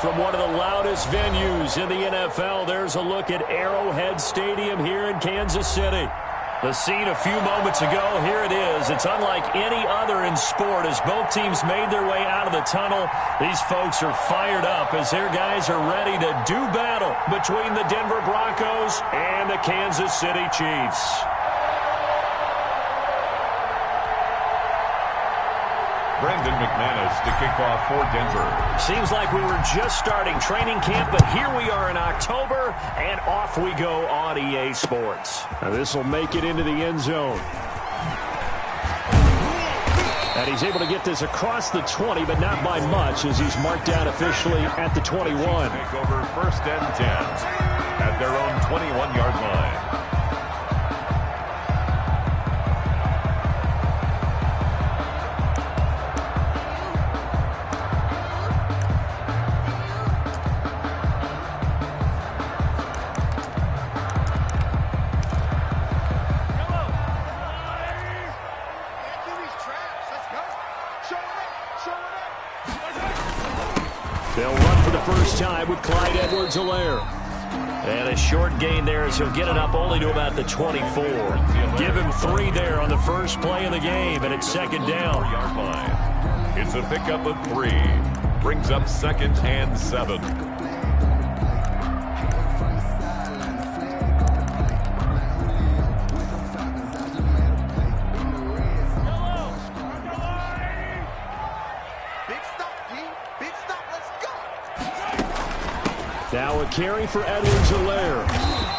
From one of the loudest venues in the NFL, there's a look at Arrowhead Stadium here in Kansas City. The scene a few moments ago, here it is. It's unlike any other in sport as both teams made their way out of the tunnel. These folks are fired up as their guys are ready to do battle between the Denver Broncos and the Kansas City Chiefs. Brandon McManus to kick off for Denver. Seems like we were just starting training camp, but here we are in October, and off we go on EA Sports. Now this will make it into the end zone. And he's able to get this across the 20, but not by much as he's marked down officially at the 21. Take over 1st and 10 at their own 21-yard line. They'll run for the first time with Clyde Edwards-Helaire. And a short gain there as he'll get it up only to about the 24. Give him 3 there on the first play of the game, and it's 2nd down. It's a pickup of 3. Brings up 2nd and 7. Now a carry for Edwards-Helaire.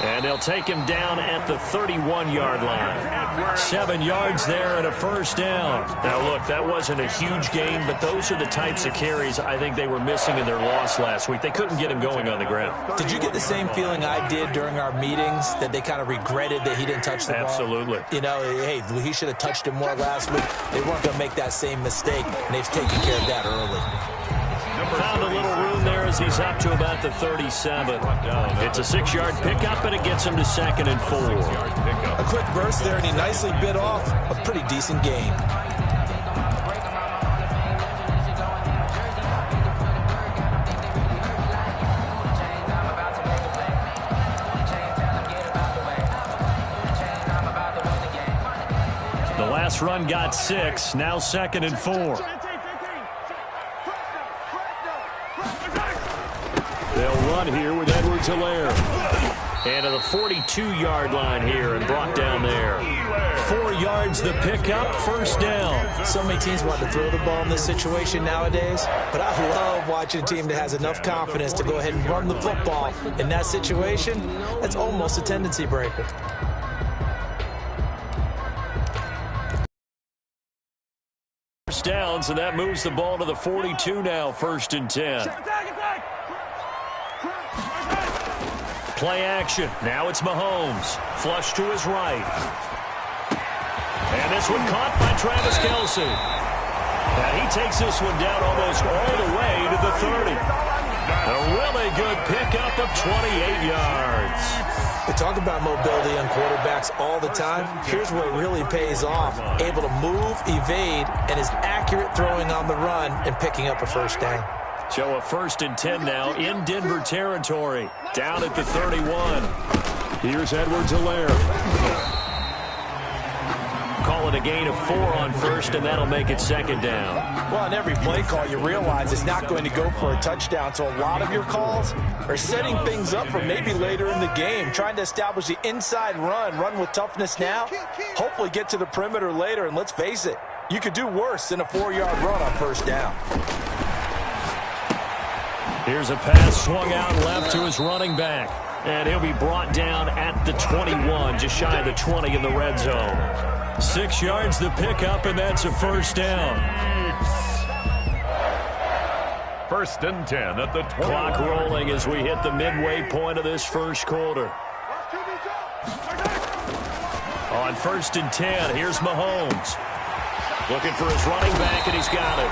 And they'll take him down at the 31-yard line. 7 yards there and a first down. Now, look, that wasn't a huge gain, but those are the types of carries I think they were missing in their loss last week. They couldn't get him going on the ground. Did you get the same feeling I did during our meetings, that they kind of regretted that he didn't touch the ball? Absolutely. You know, hey, he should have touched him more last week. They weren't going to make that same mistake, and they've taken care of that early. Found a little room there as he's up to about the 37. It's a 6-yard pickup, and it gets him to 2nd and 4. A quick burst there, and he nicely bit off a pretty decent gain. The last run got 6, now 2nd and 4. They'll run here with Edwards-Helaire. And to the 42-yard line here and brought down there. 4 yards the pickup, first down. So many teams want to throw the ball in this situation nowadays, but I love watching a team that has enough confidence to go ahead and run the football. In that situation, that's almost a tendency breaker. First downs, and that moves the ball to the 42 now, 1st and 10. Play action. Now it's Mahomes. Flush to his right. And this one caught by Travis Kelce. And he takes this one down almost all the way to the 30. A really good pickup of 28 yards. We talk about mobility on quarterbacks all the time. Here's where it really pays off. Able to move, evade, and is accurate throwing on the run and picking up a first down. So a 1st and 10 now in Denver territory. Down at the 31. Here's Edwards-Helaire. Call it a gain of 4 on 1st, and that'll make it 2nd down. Well, on every play call, you realize it's not going to go for a touchdown. So a lot of your calls are setting things up for maybe later in the game, trying to establish the inside run with toughness now, hopefully get to the perimeter later. And let's face it, you could do worse than a 4-yard run on 1st down. Here's a pass swung out left to his running back. And he'll be brought down at the 21, just shy of the 20 in the red zone. 6 yards the pickup, and that's a first down. 1st and 10 at the 20. Clock rolling as we hit the midway point of this first quarter. On 1st and 10, here's Mahomes. Looking for his running back, and he's got it.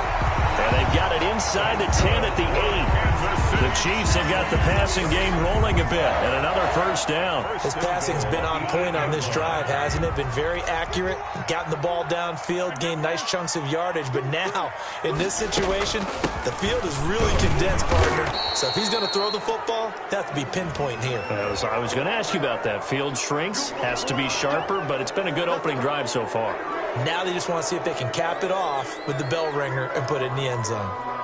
And they've got it inside the 10 at the 8. The Chiefs have got the passing game rolling a bit, and another first down. His passing's been on point on this drive, hasn't it? Been very accurate, gotten the ball downfield, gained nice chunks of yardage, but now, in this situation, the field is really condensed, partner. So if he's going to throw the football, they have to be pinpoint here. I was going to ask you about that. Field shrinks, has to be sharper, but it's been a good opening drive so far. Now they just want to see if they can cap it off with the bell ringer and put it in the end zone.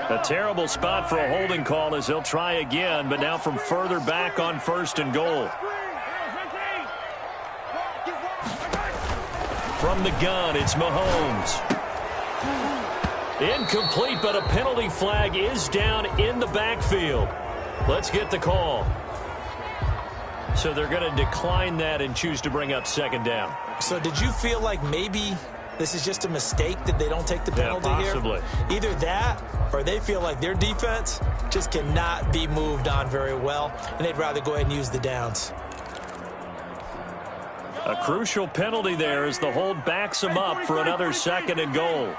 A terrible spot for a holding call as they'll try again, but now from further back on 1st and goal. From the gun, it's Mahomes. Incomplete, but a penalty flag is down in the backfield. Let's get the call. So they're going to decline that and choose to bring up 2nd down. So did you feel like maybe this is just a mistake that they don't take the penalty possibly here? Either that, or they feel like their defense just cannot be moved on very well, and they'd rather go ahead and use the downs. A crucial penalty there as the hold backs them up for another 2nd and goal.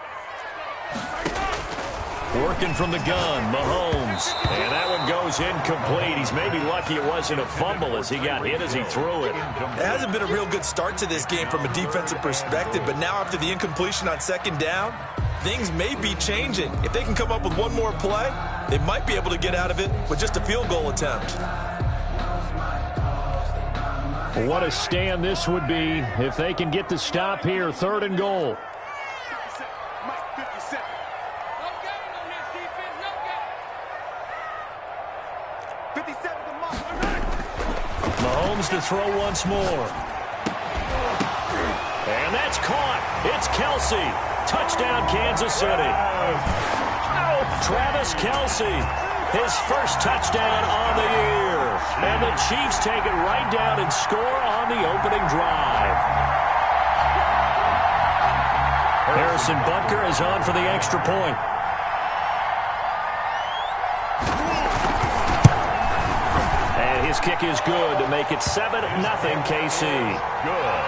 Working from the gun, Mahomes. And that one goes incomplete. He's maybe lucky it wasn't a fumble as he got hit as he threw it. It hasn't been a real good start to this game from a defensive perspective, but now after the incompletion on 2nd down, things may be changing. If they can come up with one more play, they might be able to get out of it with just a field goal attempt. What a stand this would be if they can get the stop here. 3rd and goal. Mahomes to throw once more. And that's caught. It's Kelsey. Touchdown, Kansas City. Travis Kelsey, his first touchdown on the year. And the Chiefs take it right down and score on the opening drive. Harrison Butker is on for the extra point. And his kick is good to make it 7-0 KC. Good.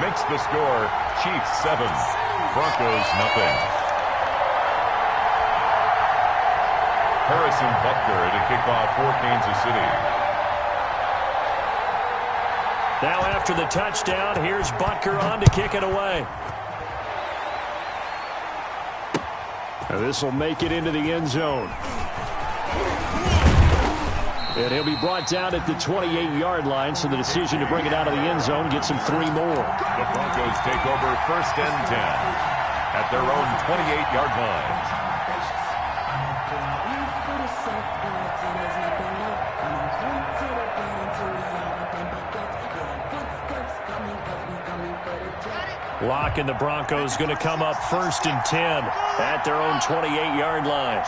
Makes the score Chiefs 7, Broncos 0. Harrison Butker to kick off for Kansas City. Now after the touchdown, here's Butker on to kick it away. This will make it into the end zone. And he'll be brought down at the 28-yard line, so the decision to bring it out of the end zone gets him 3 more. The Broncos take over 1st and 10 at their own 28-yard line. Locke and the Broncos going to come up 1st and 10 at their own 28-yard line.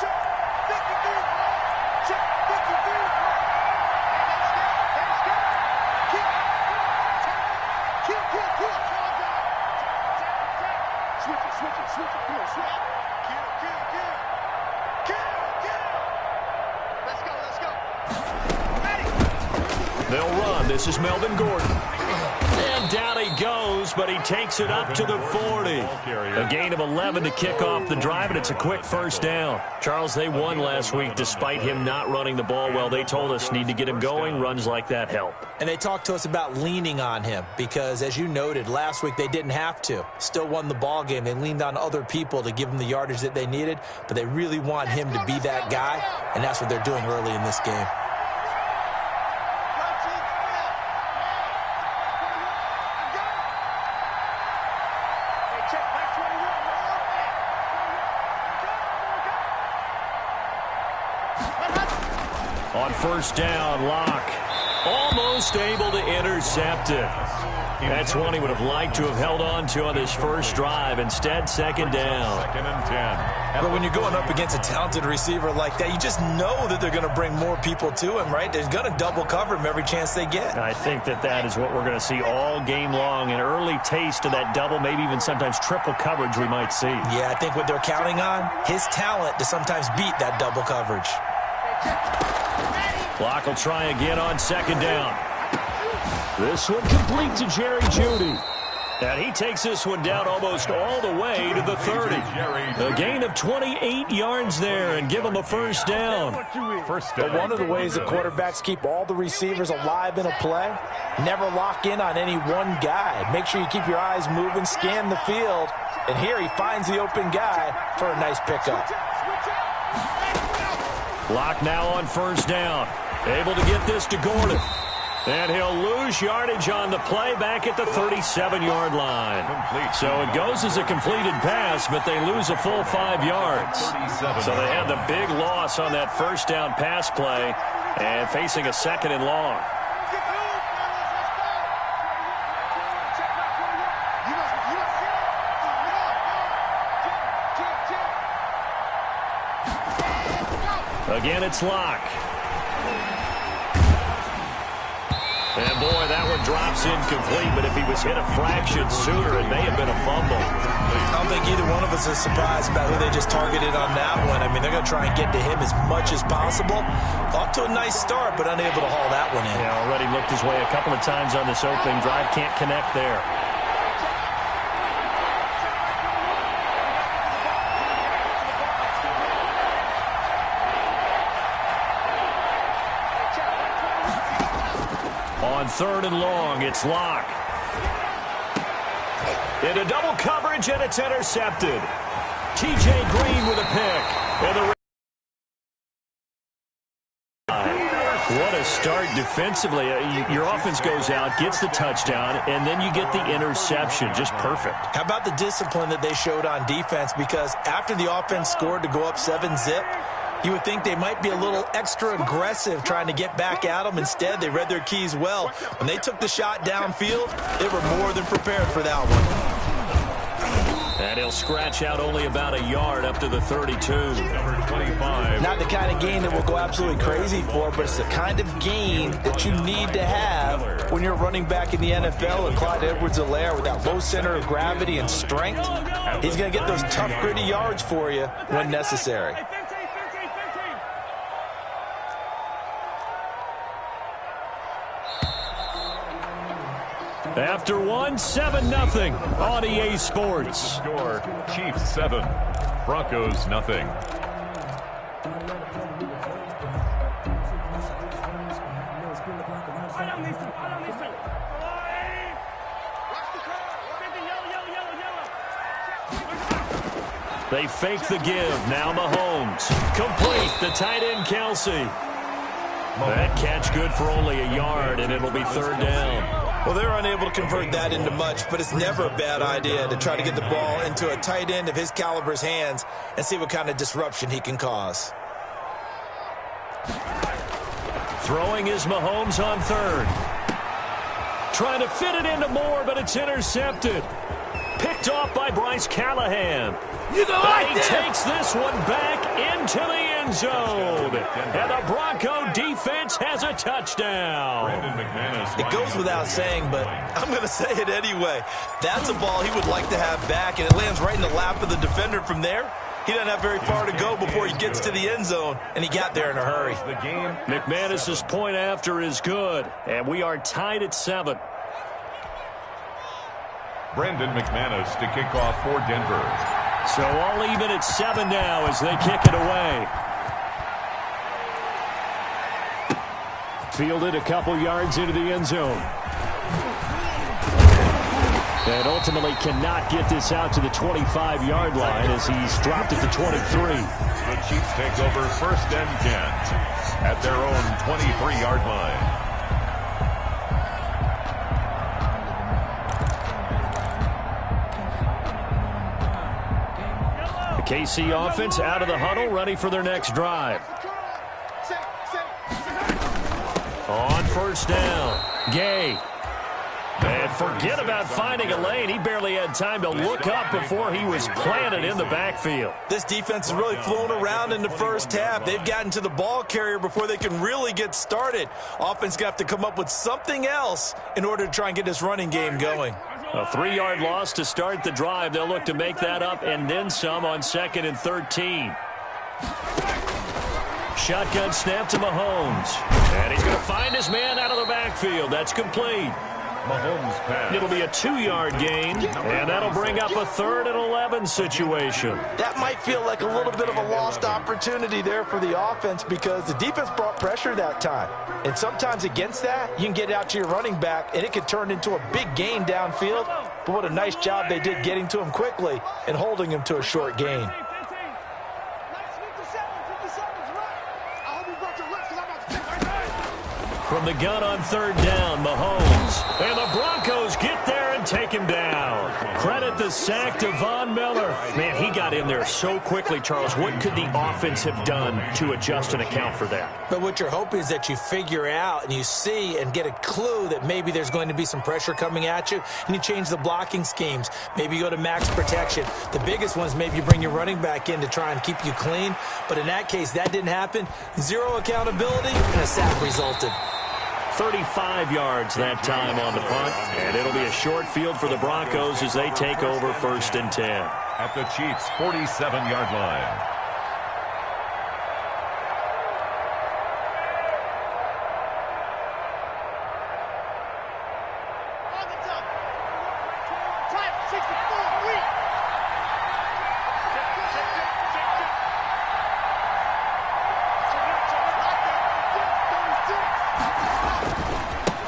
They'll run. This is Melvin Gordon. And down he goes, but he takes it up to the 40. A gain of 11 to kick off the drive, and it's a quick first down. Charles, they won last week despite him not running the ball well. They told us need to get him going. Runs like that help. And they talked to us about leaning on him because, as you noted, last week they didn't have to. Still won the ball game. They leaned on other people to give them the yardage that they needed, but they really want him to be that guy, and that's what they're doing early in this game. On first down, Locke almost able to intercept it. That's one he would have liked to have held on to on this first drive. Instead, 2nd down. 2nd and 10. But when you're going up against a talented receiver like that, you just know that they're going to bring more people to him, right? They're going to double cover him every chance they get. I think that is what we're going to see all game long. An early taste of that double, maybe even sometimes triple coverage we might see. Yeah, I think what they're counting on, his talent to sometimes beat that double coverage. Locke will try again on 2nd down. This one complete to Jerry Jeudy. And he takes this one down almost all the way to the 30. A gain of 28 yards there and give him a first down. But one of the ways that quarterbacks keep all the receivers alive in a play, never lock in on any one guy. Make sure you keep your eyes moving, scan the field. And here he finds the open guy for a nice pickup. Lock now on first down. Able to get this to Gordon. And he'll lose yardage on the play back at the 37-yard line. So it goes as a completed pass, but they lose a full 5 yards. So they had the big loss on that first down pass play and facing a second and long. Again, it's Locke. And, boy, that one drops incomplete, but if he was hit a fraction sooner, it may have been a fumble. I don't think either one of us is surprised about who they just targeted on that one. I mean, they're going to try and get to him as much as possible. Off to a nice start, but unable to haul that one in. Yeah, already looked his way a couple of times on this opening drive. Can't connect there. On third and long, it's Locke. Into double coverage, and it's intercepted. T.J. Green with a pick. And what a start defensively. Your offense goes out, gets the touchdown, and then you get the interception. Just perfect. How about the discipline that they showed on defense? Because after the offense scored to go up 7-zip, you would think they might be a little extra aggressive trying to get back at them. Instead, they read their keys well. When they took the shot downfield, they were more than prepared for that one. And he'll scratch out only about a yard up to the 32. Number 25. Not the kind of gain that will go absolutely crazy for, but it's the kind of gain that you need to have when you're running back in the NFL. And Clyde Edwards-Helaire, with that low center of gravity and strength, he's going to get those tough, gritty yards for you when necessary. After one, 7-0 on EA Sports. Score, Chiefs 7, Broncos nothing. They fake the give. Now Mahomes. Complete. The tight end, Kelsey. That catch good for only a yard, and it'll be third down. Well, they're unable to convert that into much, but it's never a bad idea to try to get the ball into a tight end of his caliber's hands and see what kind of disruption he can cause. Throwing is Mahomes on third. Trying to fit it into Moore, but it's intercepted. Picked off by Bryce Callahan. He takes this one back into the end zone. And the Bronco defense has a touchdown. It goes without saying, but I'm going to say it anyway. That's a ball he would like to have back, and it lands right in the lap of the defender from there. He doesn't have very far to go before he gets to the end zone, and he got there in a hurry. McManus's point after is good, and we are tied at 7. Brandon McManus to kick off for Denver. So all even at 7 now as they kick it away. Fielded a couple yards into the end zone. And ultimately cannot get this out to the 25-yard line as he's dropped at the 23. The Chiefs take over first and 10 at their own 23-yard line. KC offense out of the huddle, ready for their next drive. On first down, Gay. And forget about finding a lane. He barely had time to look up before he was planted in the backfield. This defense is really flown around in the first half. They've gotten to the ball carrier before they can really get started. Offense got to come up with something else in order to try and get this running game going. A 3-yard loss to start the drive. They'll look to make that up and then some on 2nd and 13. Shotgun snap to Mahomes. And he's going to find his man out of the backfield. backfield. That's complete. Mahomes pass. It'll be a 2-yard gain, and that'll bring up a 3rd and 11 situation. That might feel like a little bit of a lost opportunity there for the offense because the defense brought pressure that time. And sometimes against that, you can get out to your running back, and it could turn into a big gain downfield. But what a nice job they did getting to him quickly and holding him to a short gain. From the gun on 3rd down, Mahomes. And the Broncos get there and take him down. Credit the sack to Von Miller. Man, he got in there so quickly, Charles. What could the offense have done to adjust and account for that? But what you're hoping is that you figure out and you see and get a clue that maybe there's going to be some pressure coming at you, and you change the blocking schemes. Maybe you go to max protection. The biggest one is maybe you bring your running back in to try and keep you clean. But in that case, that didn't happen. 0 accountability, and a sack resulted. 35 yards that time on the punt, and it'll be a short field for the Broncos as they take over 1st and 10. At the Chiefs' 47-yard line.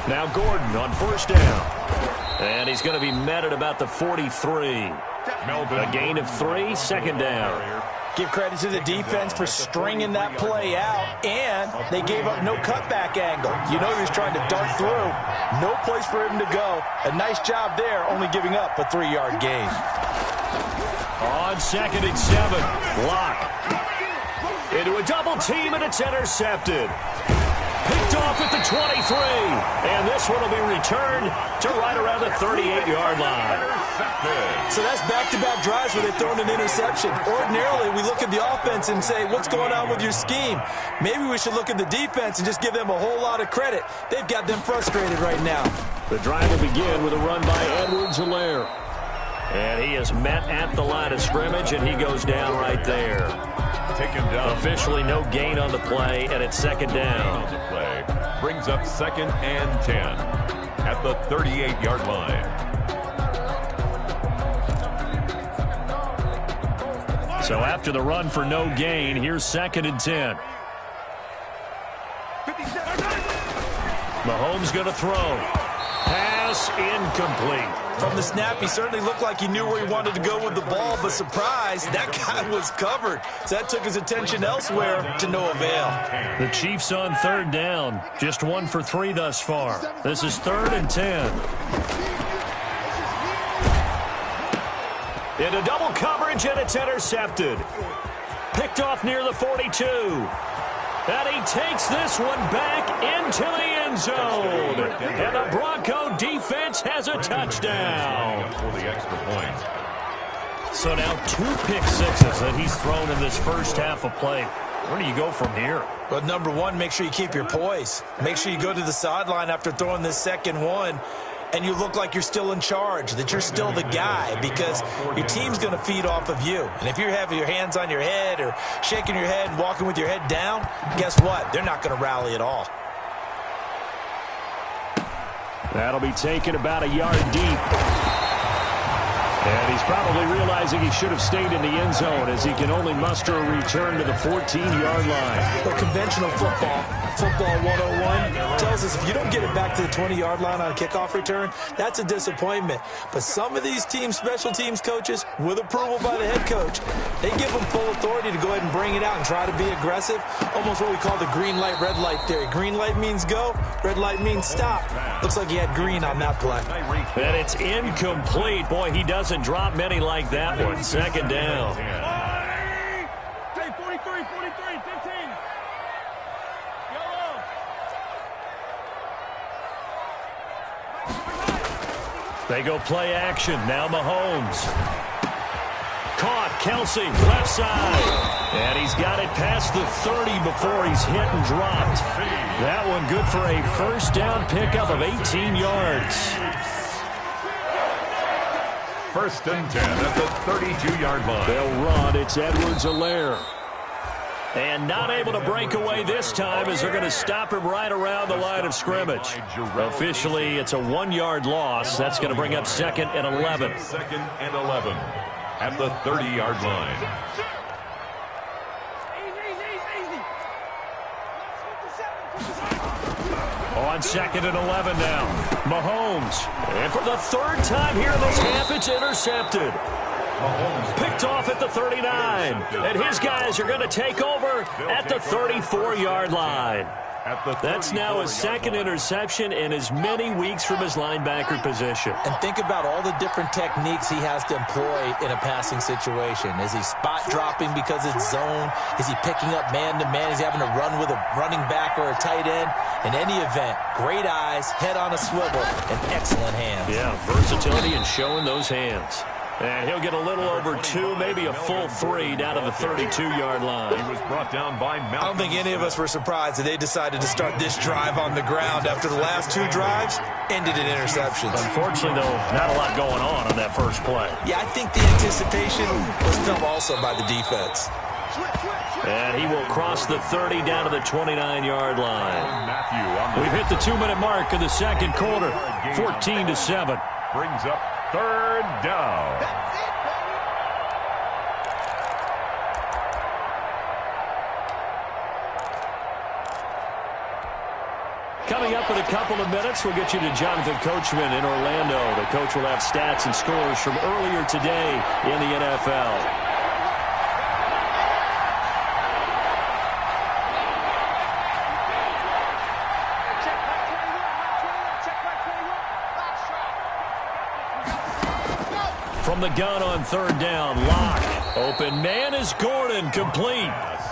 Now Gordon on 1st down. And he's going to be met at about the 43. A gain of 3, 2nd down. Give credit to the defense for stringing that play out, and they gave up no cutback angle. You know he was trying to dart through. No place for him to go. A nice job there, only giving up a 3-yard gain. On 2nd and 7, block. Into a double team, and it's intercepted. Picked off at the 23, and this one will be returned to right around the 38-yard line. So that's back-to-back drives where they've thrown an interception. Ordinarily, we look at the offense and say, what's going on with your scheme? Maybe we should look at the defense and just give them a whole lot of credit. They've got them frustrated right now. The drive will begin with a run by Edwards-Helaire. And he is met at the line of scrimmage, and he goes down right there. Take him down. Officially no gain on the play, and it's 2nd down. On the play. Brings up 2nd and 10 at the 38-yard line. So after the run for no gain, here's 2nd and 10. Mahomes going to throw. Pass incomplete. From the snap, he certainly looked like he knew where he wanted to go with the ball, but surprise, that guy was covered. So that took his attention elsewhere to no avail. The Chiefs on 3rd down. Just 1 for 3 thus far. This is 3rd and 10. Into double coverage, and it's intercepted. Picked off near the 42. And he takes this one back into the end zone. And the Bronco defense has a touchdown. For the extra point. So now 2 pick sixes that he's thrown in this first half of play. Where do you go from here? Well, number one, make sure you keep your poise. Make sure you go to the sideline after throwing this second one, and you look like you're still in charge, that you're still the guy, because your team's going to feed off of you. And if you're having your hands on your head or shaking your head and walking with your head down, guess what? They're not going to rally at all. That'll be taken about a yard deep. And he's probably realizing he should have stayed in the end zone as he can only muster a return to the 14-yard line. But conventional football 101, tells us if you don't get it back to the 20-yard line on a kickoff return, that's a disappointment. But some of these teams, special teams coaches, with approval by the head coach, they give them full authority to go ahead and bring it out and try to be aggressive. Almost what we call the green light, red light theory. Green light means go, red light means stop. Looks like he had green on that play. And it's incomplete. Boy, he doesn't drop many like that one. 2nd down. 43, 15. They go play action. Now Mahomes. Caught. Kelsey, left side. And he's got it past the 30 before he's hit and dropped. That one good for a first down pickup of 18 yards. 1st and 10 at the 32-yard line. They'll run. It's Edwards-Helaire. And not able to break away this time as they're going to stop him right around the line of scrimmage. Officially, it's a 1-yard loss. That's going to bring up 2nd and 11. 2nd and 11 at the 30-yard line. On 2nd and 11 now. Mahomes. And for the 3rd time here in this half, it's intercepted. Picked off at the 39. And his guys are going to take over at the 34-yard line. That's now his 2nd interception in as many weeks from his linebacker position. And think about all the different techniques he has to employ in a passing situation. Is he spot dropping because it's zone? Is he picking up man-to-man? Is he having to run with a running back or a tight end? In any event, great eyes, head on a swivel, and excellent hands. Yeah, versatility and showing those hands. And he'll get a little over 2, maybe a full 3 down to the 32-yard line. He was brought down by Malcolm. I don't think any of us were surprised that they decided to start this drive on the ground after the last 2 drives ended in interceptions. Unfortunately, though, not a lot going on that first play. Yeah, I think the anticipation was felt also by the defense. And he will cross the 30 down to the 29-yard line. We've hit the 2-minute mark of the second quarter, 14-7. Brings up 3rd down. Coming up in a couple of minutes, we'll get you to Jonathan Coachman in Orlando. The coach will have stats and scores from earlier today in the NFL. From the gun on 3rd down, Locke. Open man is Gordon, complete.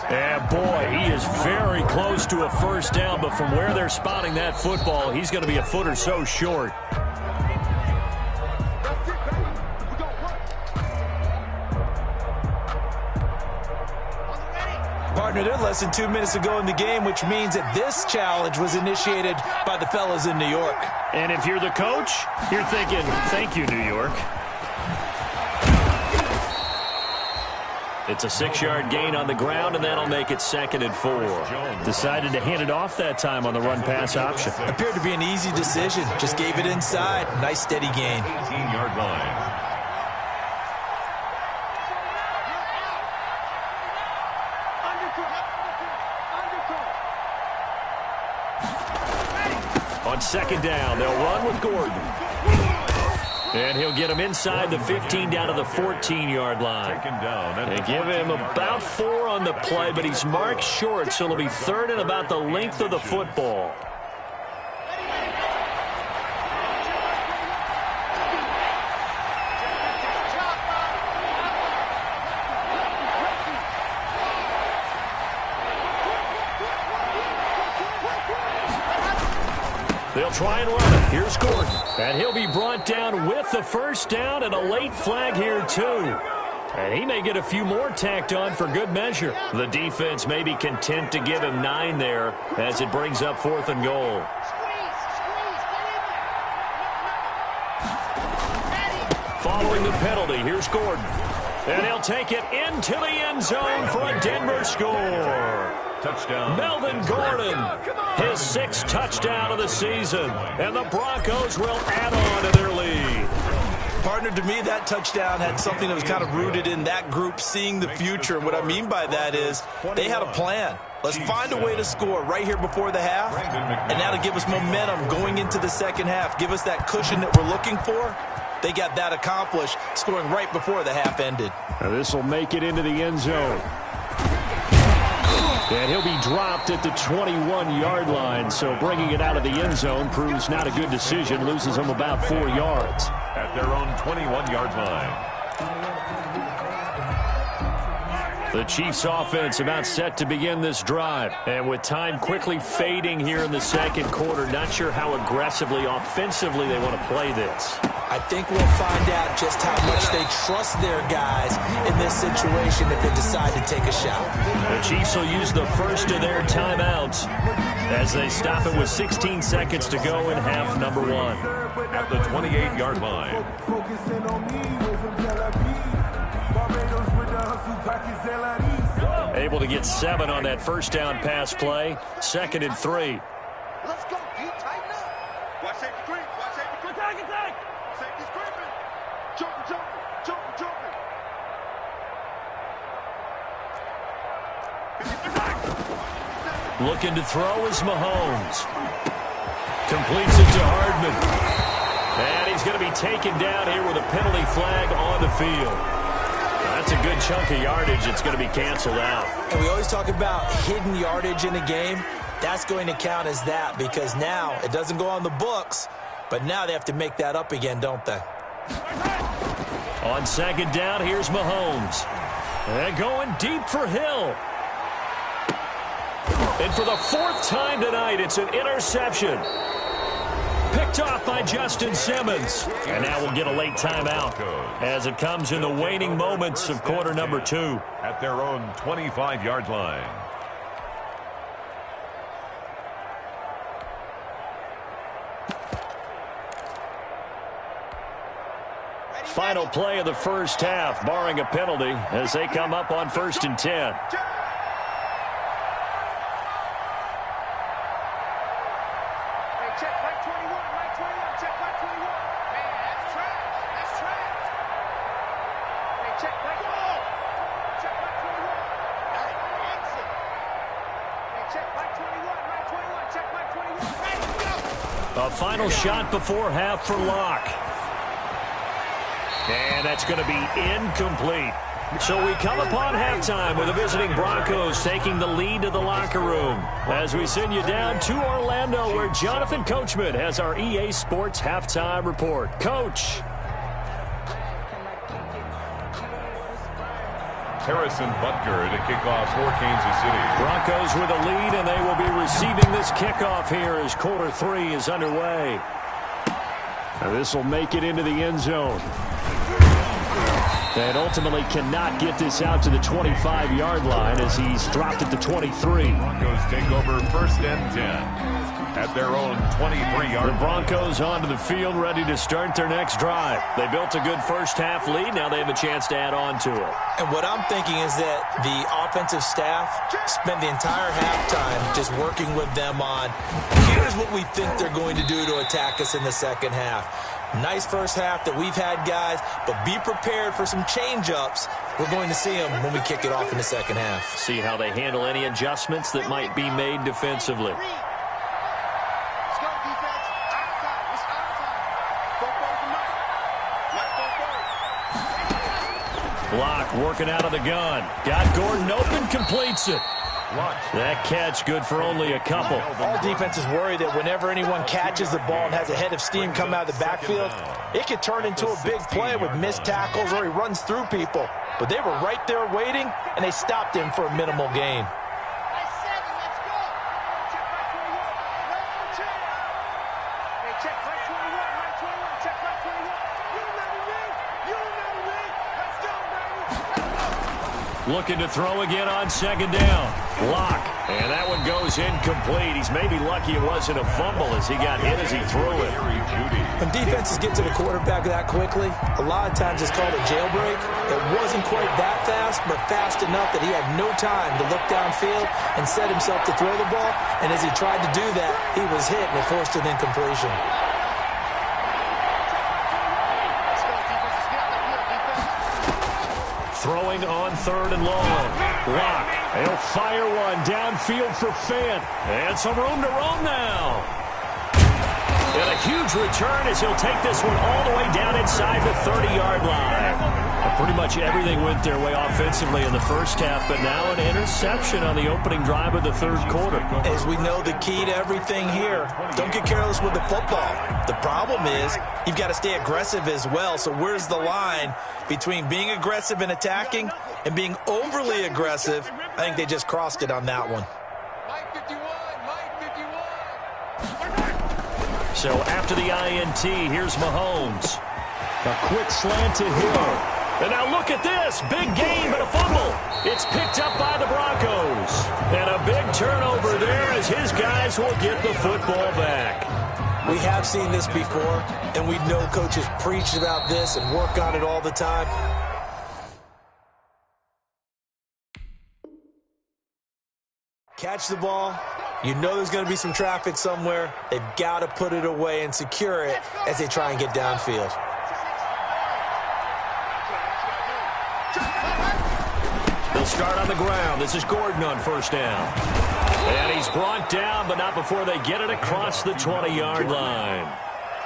And boy, he is very close to a 1st down, but from where they're spotting that football, he's going to be a foot or so short. Partner, they're less than 2 minutes ago in the game, which means that this challenge was initiated by the fellas in New York. And if you're the coach, you're thinking, thank you, New York. It's a 6-yard gain on the ground, and that'll make it 2nd and 4. Decided to hand it off that time on the run-pass option. Appeared to be an easy decision. Just gave it inside. Nice, steady gain. 18-yard line. On 2nd down, they'll run with Gordon. And he'll get him inside the 15 down to the 14-yard line. They give him about 4 on the play, but he's marked short, so it'll be 3rd and about the length of the football. They'll try and run it. Here's Gordon. And he'll be brought down with the 1st down and a late flag here, too. And he may get a few more tacked on for good measure. The defense may be content to give him 9 there as it brings up 4th and goal. Following the penalty, here's Gordon. And he'll take it into the end zone for a Denver score. Touchdown. Melvin Gordon, his 6th touchdown of the season. And the Broncos will add on to their lead. Partner, to me, that touchdown had something that was kind of rooted in that group seeing the future. And what I mean by that is they had a plan. Let's find a way to score right here before the half. And now to give us momentum going into the 2nd half, give us that cushion that we're looking for. They got that accomplished, scoring right before the half ended. Now this will make it into the end zone. And he'll be dropped at the 21-yard line, so bringing it out of the end zone proves not a good decision, loses him about 4 yards. At their own 21-yard line. The Chiefs offense about set to begin this drive. And with time quickly fading here in the second quarter, not sure how aggressively, offensively they want to play this. I think we'll find out just how much they trust their guys in this situation if they decide to take a shot. The Chiefs will use the first of their timeouts as they stop it with 16 seconds to go in half number 1. At the 28-yard line. Able to get 7 on that first down pass play. 2nd and 3. Let's go, D. Tighten up. Watch safety creep. Watch safety creep. Attack. Safety's creeping. Jumping. Looking to throw is Mahomes. Completes it to Hardman. And he's going to be taken down here with a penalty flag on the field. That's a good chunk of yardage. It's going to be canceled out. And we always talk about hidden yardage in a game. That's going to count as that because now it doesn't go on the books, but now they have to make that up again, don't they? On 2nd down, here's Mahomes. And going deep for Hill. And for the 4th time tonight, it's an interception. Picked off by Justin Simmons. And now we'll get a late timeout as it comes in the waning moments of quarter number 2. At their own 25-yard line. Final play of the first half, barring a penalty, as they come up on 1st and 10. A final shot before half for Locke. And that's going to be incomplete. So we come upon halftime with the visiting Broncos taking the lead to the locker room. As we send you down to Orlando where Jonathan Coachman has our EA Sports halftime report. Coach. Harrison Butker to kick off for Kansas City. Broncos with a lead, and they will be receiving this kickoff here as quarter 3 is underway. Now this will make it into the end zone. And ultimately cannot get this out to the 25-yard line as he's dropped it to 23. Broncos take over 1st and 10. At their own 23-yard. The Broncos onto the field, ready to start their next drive. They built a good first-half lead. Now they have a chance to add on to it. And what I'm thinking is that the offensive staff spent the entire halftime just working with them on, here's what we think they're going to do to attack us in the second half. Nice first half that we've had, guys, but be prepared for some change-ups. We're going to see them when we kick it off in the second half. See how they handle any adjustments that might be made defensively. Block working out of the gun. Got Gordon open, completes it. That catch good for only a couple. All defenses worry that whenever anyone catches the ball and has a head of steam come out of the backfield, it could turn into a big play with missed tackles or he runs through people. But they were right there waiting, and they stopped him for a minimal gain. Looking to throw again on 2nd down. Block. And that one goes incomplete. He's maybe lucky it wasn't a fumble as he got hit as he threw it. When defenses get to the quarterback that quickly, a lot of times it's called a jailbreak. It wasn't quite that fast, but fast enough that he had no time to look downfield and set himself to throw the ball. And as he tried to do that, he was hit and it forced an incompletion. Throwing on 3rd and long. Lock. He'll fire one downfield for Fant. And some room to roam now. And a huge return as he'll take this one all the way down inside the 30-yard line. Pretty much everything went their way offensively in the first half, but now an interception on the opening drive of the 3rd quarter. As we know, the key to everything here, don't get careless with the football. The problem is you've got to stay aggressive as well. So where's the line between being aggressive and attacking and being overly aggressive? I think they just crossed it on that one. So after the INT, here's Mahomes. A quick slant to Hill. And now look at this. Big gain, but a fumble. It's picked up by the Broncos. And a big turnover there as his guys will get the football back. We have seen this before, and we know coaches preach about this and work on it all the time. catch the ball, you know there's going to be some traffic somewhere. They've got to put it away and secure it as they try and get downfield. They'll start on the ground. This is Gordon on first down. And he's brought down, but not before they get it across the 20-yard line.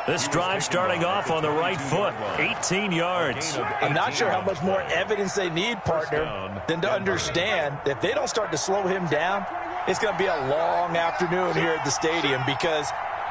This drive starting off on the right foot, 18 yards. I'm not sure how much more evidence they need, partner, than to understand that if they don't start to slow him down, it's going to be a long afternoon here at the stadium because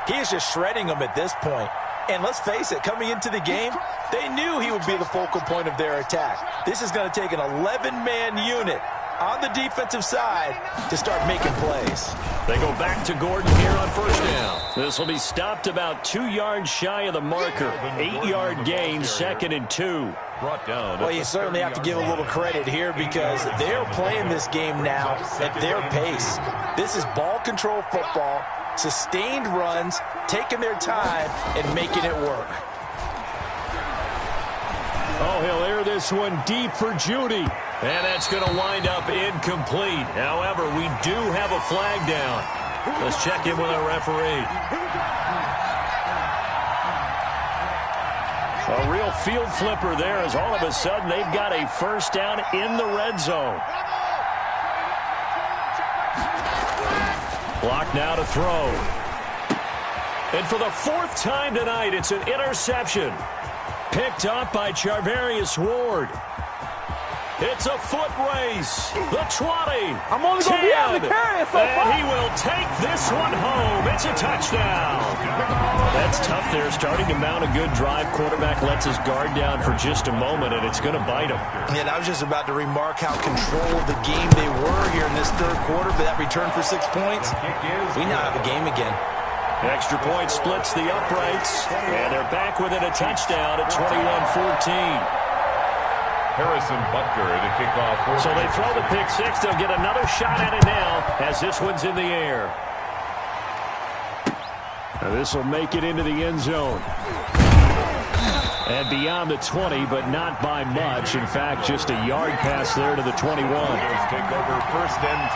he is just shredding them at this point. And let's face it, coming into the game, they knew he would be the focal point of their attack. This is going to take an 11-man unit on the defensive side to start making plays. They go back to Gordon here on first down. This will be stopped about 2 yards shy of the marker. 8-yard gain, 2nd and 2. Well, you certainly have to give a little credit here because they're playing this game now at their pace. This is ball control football, sustained runs, taking their time and making it work. Oh, he'll air this one deep for Judy. And that's going to wind up incomplete. However, we do have a flag down. Let's check in with our referee. A real field flipper there as all of a sudden they've got a first down in the red zone. Block now to throw. And for the 4th time tonight, it's an interception. Picked up by Charvarius Ward. It's a foot race. The 20. I'm only going to be able to carry it so far. And he will take this one home. It's a touchdown. That's tough there. Starting to mount a good drive. Quarterback lets his guard down for just a moment, and it's going to bite him. And I was just about to remark how controlled the game they were here in this 3rd quarter, but that return for 6 points, we now have a game again. Extra point splits the uprights, and they're back within a touchdown at 21-14. Harrison Butker to kick off. So they throw the pick 6. They'll get another shot at it now as this one's in the air. Now this will make it into the end zone. And beyond the 20, but not by much. In fact, just a yard pass there to the 21. Take over 1st and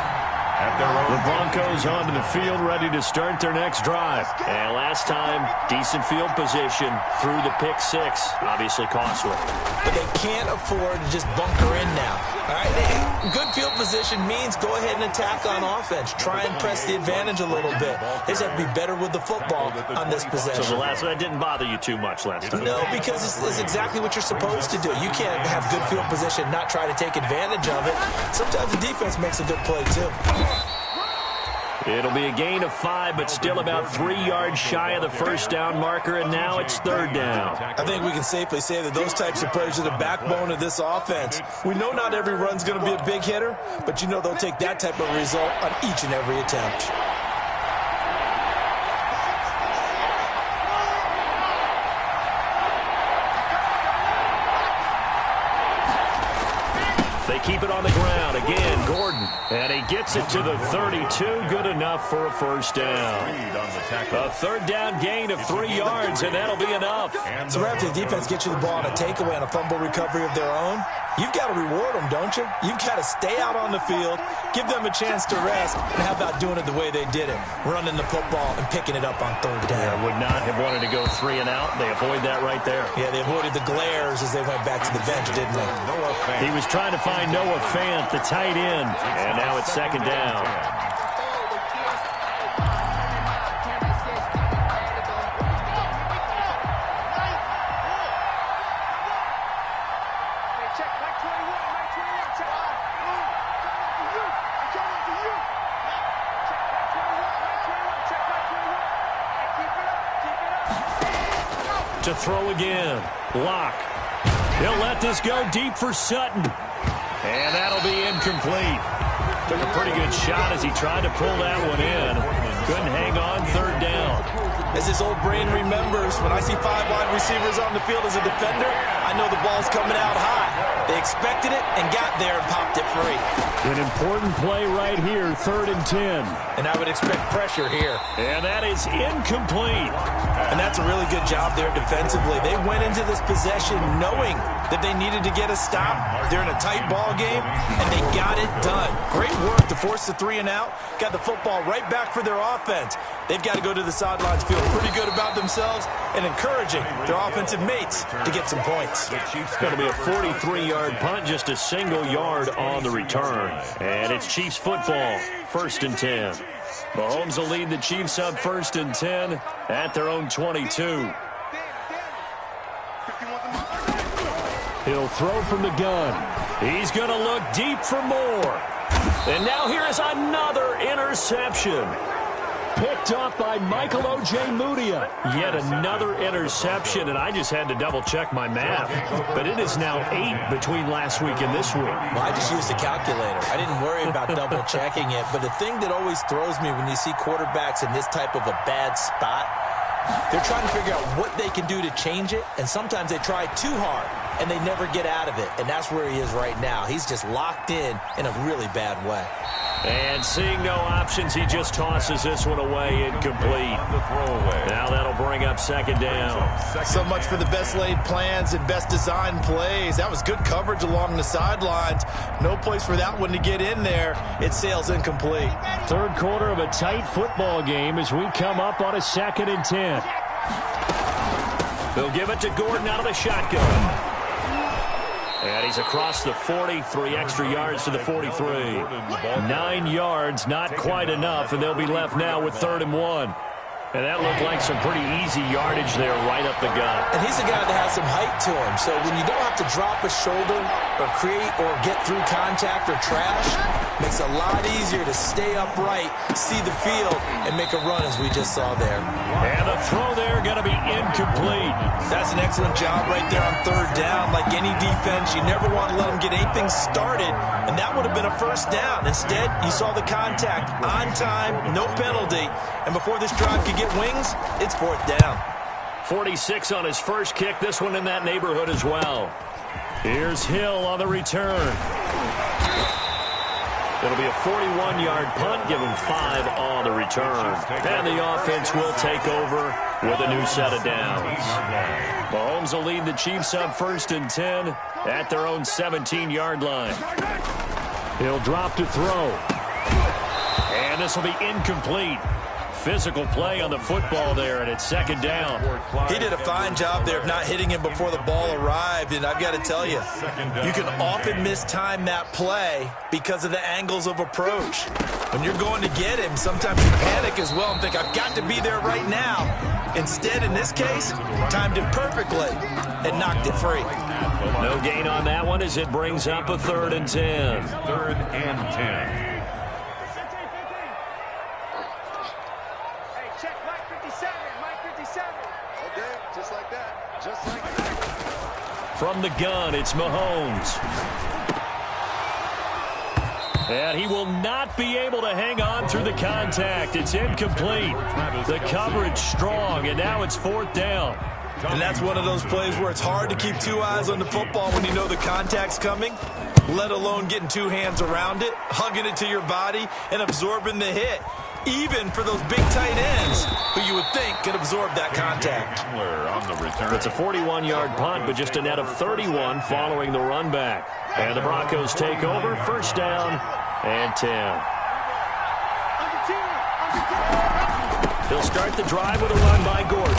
10. The Broncos onto the field, ready to start their next drive. And last time, decent field position through the pick 6. Obviously costly. But they can't afford to just bunker in now. All right, good field position means go ahead and attack on offense. Try and press the advantage a little bit. They just have to be better with the football on this possession. So that didn't bother you too much last time? No, because it's exactly what you're supposed to do. You can't have good field position, not try to take advantage of it. Sometimes the defense makes a good play, too. It'll be a gain of 5, but still about 3 yards shy of the first down marker, and now it's 3rd down. I think we can safely say that those types of plays are the backbone of this offense. We know not every run's going to be a big hitter, but you know they'll take that type of result on each and every attempt. They keep it on the ground. Again, Gordon. And he gets it to the 32. Good enough for a first down. A 3rd down gain of 3 yards, and that'll be enough. So right after the defense gets you the ball on a takeaway and a fumble recovery of their own, you've got to reward them, don't you? You've got to stay out on the field, give them a chance to rest, and how about doing it the way they did it, running the football and picking it up on 3rd down. Yeah, would not have wanted to go 3 and out. They avoid that right there. Yeah, they avoided the glares as they went back to the bench, didn't they? He was trying to find Noah Fant, the tight end, and now it's 2nd down. To throw again. Lock. He'll let this go deep for Sutton. And that'll be incomplete. Took a pretty good shot as he tried to pull that one in. Couldn't hang on, 3rd down. As his old brain remembers, when I see 5 wide receivers on the field as a defender, I know the ball's coming out high. They expected it and got there and popped it free. An important play right here, 3rd and 10. And I would expect pressure here. And that is incomplete. And that's a really good job there defensively. They went into this possession knowing that they needed to get a stop. They're in a tight ball game, and they got it done. Great work to force the 3 and out. Got the football right back for their offense. They've got to go to the sidelines feeling pretty good about themselves and encouraging their offensive mates to get some points. It's going to be a 43-yard punt, just a single yard on the return. And it's Chiefs football, 1st and 10. Mahomes will lead the Chiefs up 1st and 10 at their own 22. He'll throw from the gun. He's going to look deep for more. And now here is another interception. Picked up by Michael O.J. Mudia. Yet another interception, and I just had to double-check my math. But it is now 8 between last week and this week. Well, I just used a calculator. I didn't worry about double-checking it. But the thing that always throws me when you see quarterbacks in this type of a bad spot, they're trying to figure out what they can do to change it, and sometimes they try too hard, and they never get out of it. And that's where he is right now. He's just locked in a really bad way. And seeing no options, he just tosses this one away, incomplete. Now that'll bring up 2nd down. So much for the best laid plans and best designed plays. That was good coverage along the sidelines. No place for that one to get in there. It sails incomplete. 3rd quarter of a tight football game as we come up on a 2nd and 10. They'll give it to Gordon out of the shotgun. And he's across the 40, 3 extra yards to the 43. 9 yards, not quite enough, and they'll be left now with 3rd and 1. And that looked like some pretty easy yardage there right up the gut. And he's a guy that has some height to him, so when you don't have to drop a shoulder or create or get through contact or trash, makes it a lot easier to stay upright, see the field, and make a run as we just saw there. And the throw there going to be incomplete. That's an excellent job right there on 3rd down. Like any defense, you never want to let them get anything started, and that would have been a 1st down. Instead, you saw the contact on time, no penalty, and before this drive could get wings, it's 4th down. 46 on his first kick, this one in that neighborhood as well. Here's Hill on the return. It'll be a 41-yard punt, give him 5 on the return. And the offense will take over with a new set of downs. Mahomes will lead the Chiefs up 1st and 10 at their own 17-yard line. He'll drop to throw. And this will be incomplete. Physical play on the football there, and it's 2nd down. He did a fine job there of not hitting him before the ball arrived, and I've got to tell you, you can often mistime that play because of the angles of approach. When you're going to get him, sometimes you panic as well and think, I've got to be there right now. Instead, in this case, timed it perfectly and knocked it free. No gain on that one as it brings up a 3rd and 10. 3rd and 10. From the gun, it's Mahomes. And he will not be able to hang on through the contact. It's incomplete. The coverage strong, and now it's 4th down. And that's one of those plays where it's hard to keep 2 eyes on the football when you know the contact's coming, let alone getting 2 hands around it, hugging it to your body, and absorbing the hit. Even for those big tight ends who you would think could absorb that contact. It's a 41-yard punt, but just a net of 31 following the run back. And the Broncos take over, 1st down and 10. He'll start the drive with a run by Gordon.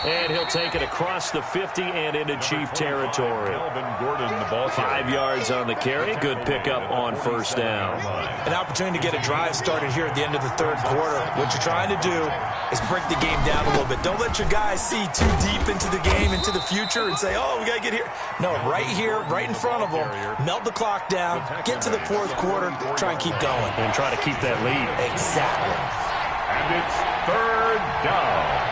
And he'll take it across the 50 and into Chief territory. 5 yards on the carry. Good pickup on 1st down. An opportunity to get a drive started here at the end of the 3rd quarter. What you're trying to do is break the game down a little bit. Don't let your guys see too deep into the game, into the future, and say, oh, we got to get here. No, right here, right in front of them, melt the clock down, get to the 4th quarter, try and keep going. And try to keep that lead. Exactly. And it's 3rd down.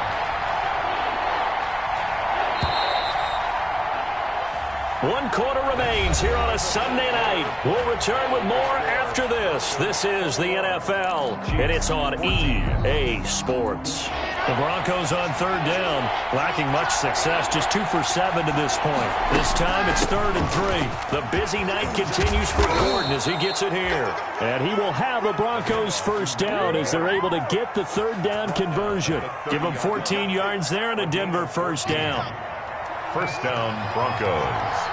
1 quarter remains here on a Sunday night. We'll return with more after this. This is the NFL, and it's on EA Sports. The Broncos on third down, lacking much success, just 2 for 7 to this point. This time it's 3rd and 3. The busy night continues for Gordon as he gets it here. And he will have a Broncos first down as they're able to get the third down conversion. Give them 14 yards there and a Denver first down. First down, Broncos.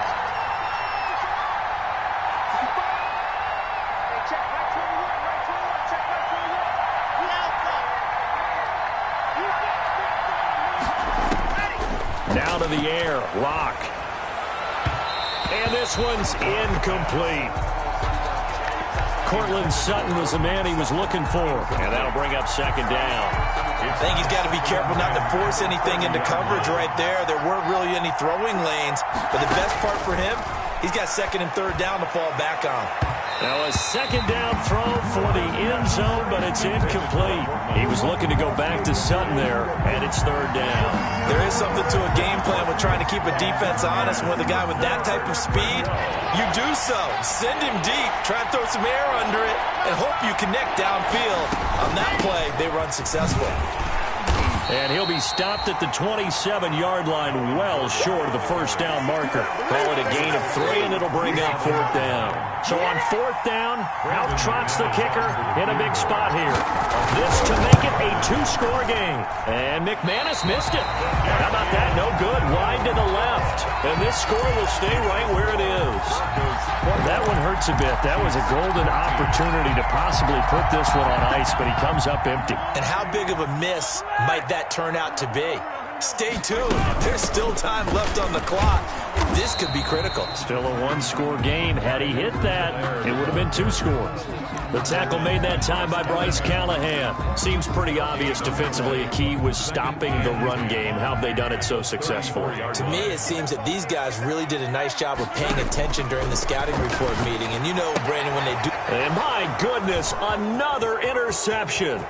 Now to the air, Lock. And this one's incomplete. Cortland Sutton was the man he was looking for. And that'll bring up second down. I think he's got to be careful not to force anything into coverage right there. There weren't really any throwing lanes. But the best part for him, he's got second and third down to fall back on. Now a second down throw for the end zone, but it's incomplete. He was looking to go back to Sutton there, and it's third down. There is something to a game plan with trying to keep a defense honest. With a guy with that type of speed, you do so. Send him deep, try and throw some air under it, and hope you connect downfield. On that play, they run successful. And he'll be stopped at the 27-yard line, well short of the first down marker. Call it a gain of 3, and it'll bring up fourth down. So on fourth down, out trots the kicker in a big spot here. This to make it a 2-score game. And McManus missed it. How about that? No good. Wide to the left. And this score will stay right where it is. That one hurts a bit. That was a golden opportunity to possibly put this one on ice, but he comes up empty. And how big of a miss might that turn out to be? Stay tuned. There's still time left on the clock. This could be critical. Still a 1-score game. Had he hit that, it would have been 2 scores. The tackle made that time by Bryce Callahan. Seems pretty obvious defensively. A key was stopping the run game. How have they done it so successfully? To me, it seems that these guys really did a nice job of paying attention during the scouting report meeting. And you know, Brandon, when they do... And my goodness, another interception.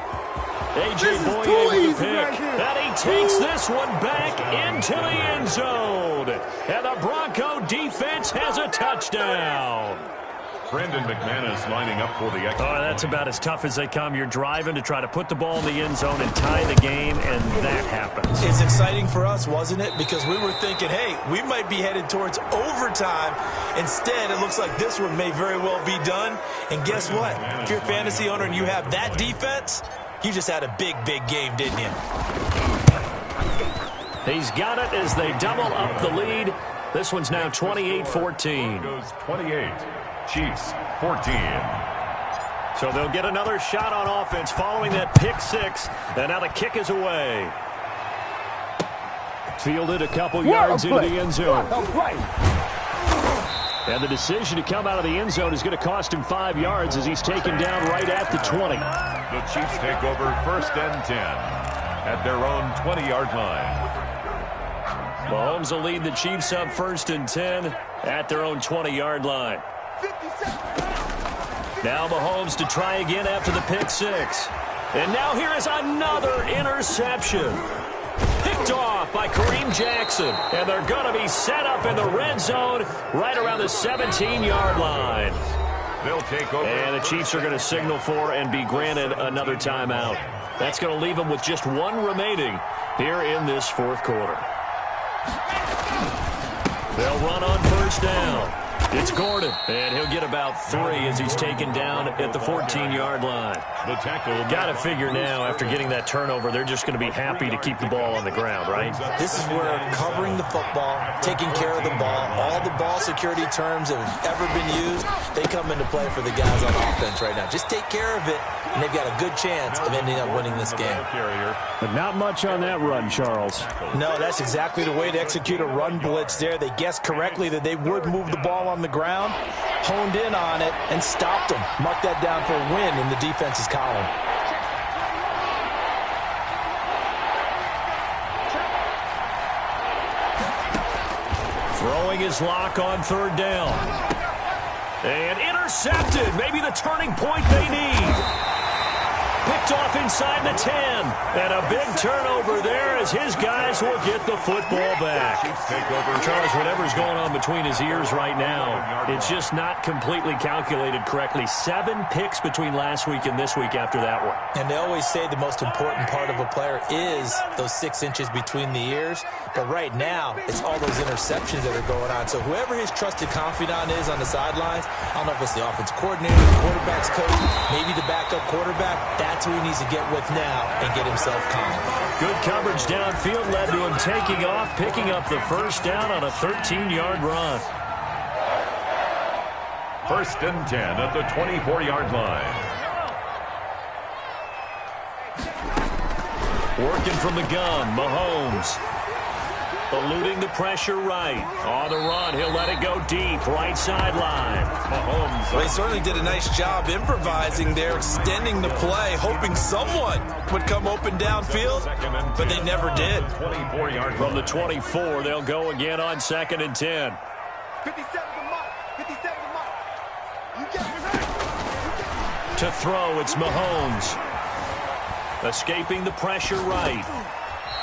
A.J. Boye with the pick. And he takes this one back into the end zone. And the Bronco defense has a touchdown. Brandon McManus lining up for the extra. Oh, that's about as tough as they come. You're driving to try to put the ball in the end zone and tie the game, and that happens. It's exciting for us, wasn't it? Because we were thinking, hey, we might be headed towards overtime. Instead, it looks like this one may very well be done. And guess what? If you're a fantasy owner and you have that defense, you just had a big, big game, didn't you? He's got it as they double up the lead. This one's now 28-14. Goes 28. Chiefs 14. So they'll get another shot on offense following that pick 6. And now the kick is away. Fielded a couple yards into the end zone. And the decision to come out of the end zone is going to cost him 5 yards as he's taken down right at the 20. The Chiefs take over first and 10 at their own 20-yard line. Mahomes will lead the Chiefs up first and 10 at their own 20-yard line. Now Mahomes to try again after the pick 6. And now here is another interception. Picked off by Kareem Jackson. And they're going to be set up in the red zone right around the 17-yard line. They'll take over. And the Chiefs are going to signal for and be granted another timeout. That's going to leave them with just 1 remaining here in this fourth quarter. They'll run on first down. It's Gordon, and he'll get about 3 as he's taken down at the 14-yard line. The tackle. Got to figure now, after getting that turnover, they're just going to be happy to keep the ball on the ground, right? This is where covering the football, taking care of the ball, all the ball security terms that have ever been used, they come into play for the guys on offense right now. Just take care of it, and they've got a good chance of ending up winning this game. But not much on that run, Charles. No, that's exactly the way to execute a run blitz there. They guessed correctly that they would move the ball on the ground, honed in on it, and stopped them. Mark that down for a win in the defense's column. Throwing his Lock on third down. And intercepted. Maybe the turning point they need. Picked off inside the 10. And a big turnover there as his guys will get the football back. Charles, whatever's going on between his ears right now, it's just not completely calculated correctly. 7 picks between last week and this week after that one. And they always say the most important part of a player is those 6 inches between the ears. But right now, it's all those interceptions that are going on. So whoever his trusted confidant is on the sidelines, I don't know if it's the offensive coordinator, the quarterback's coach, maybe the backup quarterback, that's who he needs to get with now and get himself calm. Good coverage downfield led to him taking off, picking up the first down on a 13-yard run. 1st and 10 at the 24-yard line. Working from the gun, Mahomes. Eluding the pressure right. On the run, he'll let it go deep. Right sideline. Mahomes. Well, they certainly did a nice job improvising there, extending the play, hoping someone would come open downfield, but they never did. From the 24, they'll go again on 2nd and 10. 57 the mark. 57 the mark. You get it. To throw, it's Mahomes. Escaping the pressure right.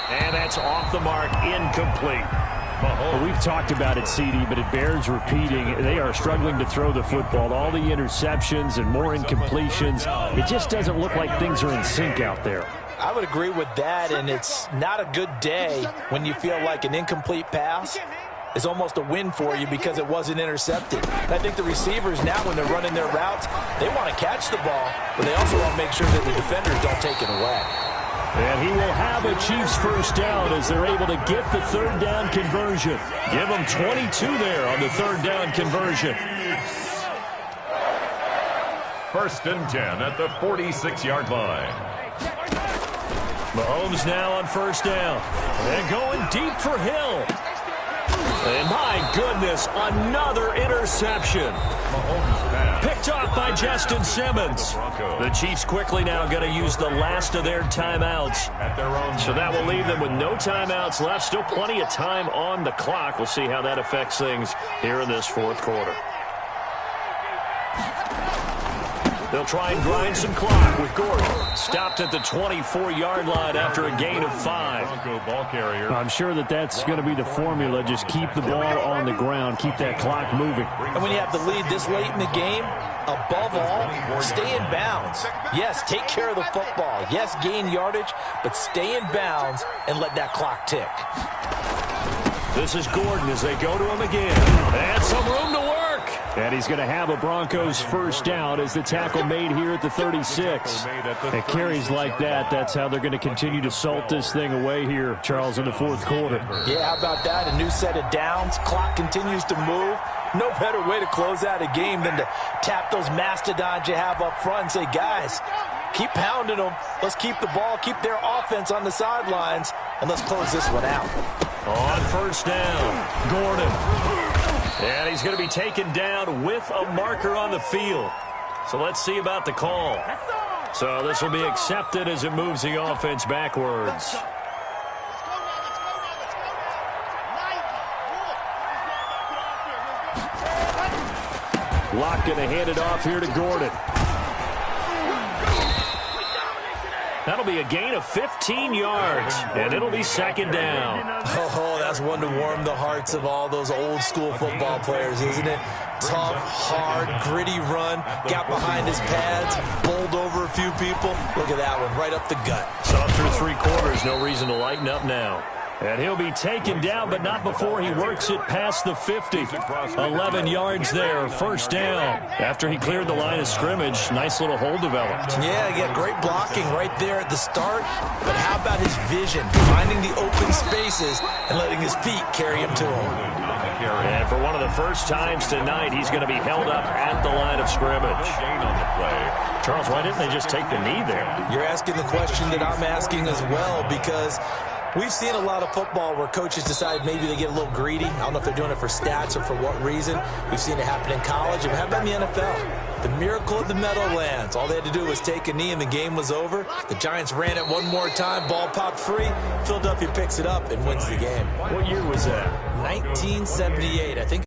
And that's off the mark, incomplete. Well, we've talked about it, CD, but it bears repeating. They are struggling to throw the football. All the interceptions and more incompletions. It just doesn't look like things are in sync out there. I would agree with that, and it's not a good day when you feel like an incomplete pass is almost a win for you because it wasn't intercepted. And I think the receivers now, when they're running their routes, they want to catch the ball, but they also want to make sure that the defenders don't take it away. And he will have a Chiefs first down as they're able to get the 3rd down conversion. Give them 22 there on the 3rd down conversion. 1st and 10 at the 46-yard line. Mahomes now on 1st down. And going deep for Hill. And my goodness, another interception. Picked off by Justin Simmons. The Chiefs quickly now going to use the last of their timeouts. So that will leave them with no timeouts left. Still plenty of time on the clock. We'll see how that affects things here in this 4th quarter. They'll try and grind some clock with Gordon. Stopped at the 24-yard line after a gain of 5. I'm sure that that's going to be the formula. Just keep the ball on the ground. Keep that clock moving. And when you have the lead this late in the game, above all, stay in bounds. Yes, take care of the football. Yes, gain yardage, but stay in bounds and let that clock tick. This is Gordon as they go to him again. And some room to work. And he's going to have a Broncos first down as the tackle made here at the 36. And carries like that, that's how they're going to continue to salt this thing away here, Charles, in the 4th quarter. Yeah, how about that? A new set of downs. Clock continues to move. No better way to close out a game than to tap those mastodons you have up front and say, guys, keep pounding them. Let's keep the ball, keep their offense on the sidelines, and let's close this one out. On 1st down, Gordon. And he's going to be taken down with a marker on the field. So let's see about the call. So this will be accepted as it moves the offense backwards. Locke going to hand it off here to Gordon. That'll be a gain of 15 yards, and it'll be 2nd down. Oh, that's one to warm the hearts of all those old-school football players, isn't it? Tough, hard, gritty run, got behind his pads, bowled over a few people. Look at that one, right up the gut. So through 3 quarters, no reason to lighten up now. And he'll be taken down, but not before he works it past the 50. 11 yards there, 1st down. After he cleared the line of scrimmage, nice little hole developed. Yeah, he got great blocking right there at the start. But how about his vision, finding the open spaces and letting his feet carry him to him. And for one of the first times tonight, he's going to be held up at the line of scrimmage. Charles, why didn't they just take the knee there? You're asking the question that I'm asking as well, because we've seen a lot of football where coaches decide maybe they get a little greedy. I don't know if they're doing it for stats or for what reason. We've seen it happen in college. And how about in the NFL? The miracle of the Meadowlands. All they had to do was take a knee and the game was over. The Giants ran it one more time. Ball popped free. Philadelphia picks it up and wins the game. What year was that? 1978, I think.